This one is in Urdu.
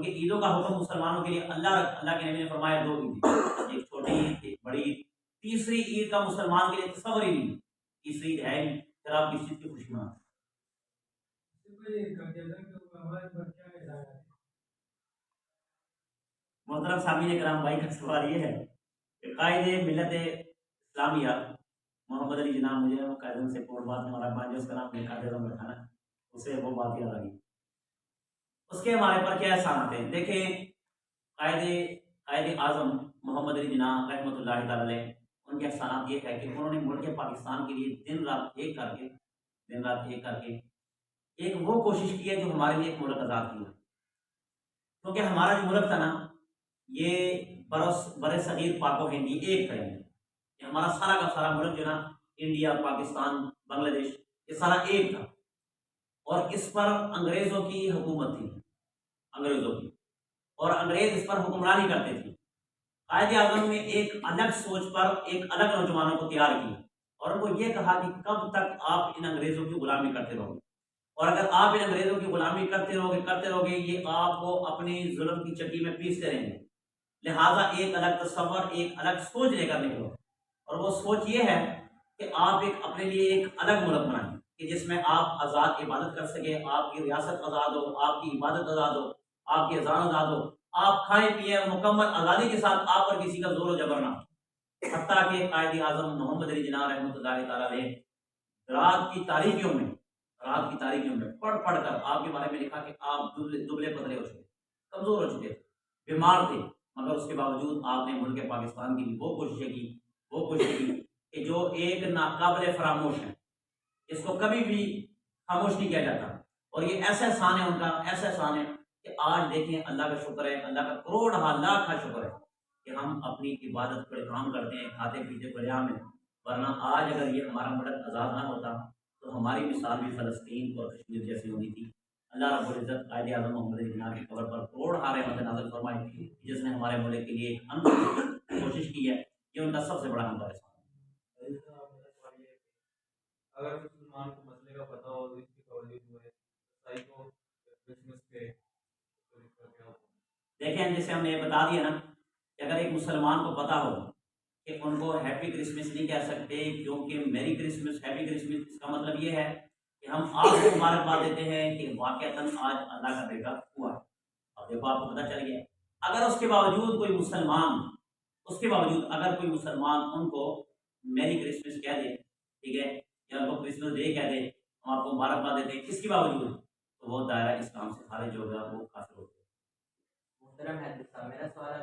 بلکہ عیدوں کا حکم مسلمانوں کے لیے اللہ کے نبی نے فرمایا 2 عیدیں، ایک چھوٹی عید ایک بڑی عید، تیسری عید کا مسلمان کے لیے تصور ہی نہیں، تیسری عید ہے نہیں، پھر آپ کس چیز کی خوشی مناتے؟ محترم سامعین کرام، بھائی کا سوال یہ ہے کہ قائد ملت اسلامیہ محمد علی جناح، مجھے قائدم سے کوٹ بات ہمارا جو اس کا نام قائد اعظم رکھا نا، اسے وہ بات یاد آ گئی، اس کے ہمارے پر کیا احسانات ہیں؟ دیکھیں، قائد اعظم محمد علی جناح رحمۃ اللہ تعالی علیہ، ان کے احسانات یہ ہے کہ انہوں نے ملک پاکستان کے لیے دن رات ایک کر کے ایک وہ کوشش کی ہے جو ہمارے لیے ایک ملک آزاد کیا، کیونکہ ہمارا جو ملک تھا نا، یہ بر صغیر پاک و ہند ایک تھا، یہ ہمارا سارا کا سارا ملک جو نا، انڈیا، پاکستان، بنگلہ دیش، یہ سارا ایک تھا، اور اس پر انگریزوں کی حکومت تھی، اور انگریز اس پر حکمرانی کرتے تھے۔ قائد اعظم نے ایک الگ سوچ پر ایک الگ نوجوانوں کو تیار کیا، اور ان کو یہ کہا کہ کب تک آپ ان انگریزوں کی غلامی کرتے رہو گے، اور اگر آپ ان انگریزوں کی غلامی کرتے رہو گے یہ آپ کو اپنی ظلم کی چکی میں پیستے رہیں گے، لہٰذا ایک الگ تصور، ایک الگ سوچ لے کر نکلو، اور وہ سوچ یہ ہے کہ آپ اپنے لیے ایک الگ ملک بنائیں کہ جس میں آپ آزاد عبادت کر سکیں، آپ کی ریاست آزاد ہو، آپ کی عبادت آزاد ہو، آپ کی اذان آزاد ہو، آپ کھائیں پیئیں مکمل آزادی کے ساتھ، آپ پر کسی کا زور و جبر نہ ہو۔ حتیٰ کہ قائد اعظم محمد علی جناح رحمۃ اللہ تعالی علیہ رات کی تاریکیوں میں پڑھ کر آپ کے بارے میں لکھا کہ آپ دبلے پتلے ہو چکے، کمزور ہو چکے، بیمار تھے، مگر اس کے باوجود آپ نے ملک پاکستان کی وہ کوششیں کی کہ جو ایک ناقابل فراموش ہے، اس کو کبھی بھی خاموش نہیں کیا جاتا، اور یہ ایسا احسان ہے ان کا، ایسا احسان ہے کہ آج دیکھیں، اللہ کا شکر ہے، اللہ کا کروڑ لاکھ کا شکر ہے کہ ہم اپنی عبادت پر کام کرتے ہیں، کھاتے پیتے بڑھیا میں، ورنہ آج اگر یہ ہمارا ملک آزاد نہ ہوتا تو ہماری مثال بھی فلسطین اور کشمیر جیسی ہونی تھی۔ اللہ رب العزت قائد اعظم محمد علی جناح کی قبر پر کروڑ رحمت نازل فرمائے، جس نے ہمارے ملک کے لیے ایک کوشش کی ہے، یہ ان کا سب سے بڑا ہمدرد ہے۔ اگر مسلمان کو مسئلے کا پتہ ہو تو اس کے باوجود جو ہے عیسائی کو کرسمس پہ دیکھیں، جیسے ہم نے بتا دیا نا کہ اگر ایک مسلمان کو پتہ ہو کہ ان کو ہیپی کرسمس نہیں کہہ سکتے کیونکہ میری کرسمس، ہیپی کرسمس، اس کا مطلب یہ ہے کہ ہم آپ کو مبارکباد دیتے ہیں کہ واقعتاً آج اللہ کا بیٹا ہوا، اب دیکھو آپ کو پتہ چل گیا۔ اگر اس کے باوجود کوئی مسلمان ان کو میری کرسمس کہہ دے، ٹھیک ہے، یا ان کو کرسمس ڈے کہہ دے، ہم آپ کو مبارکباد دیتے ہیں، کس کے باوجود؟ تو وہ دائرہ اسلام سے خارج ہوگا، وہ کافر ہوگا۔ محترم ہے، میرا سوال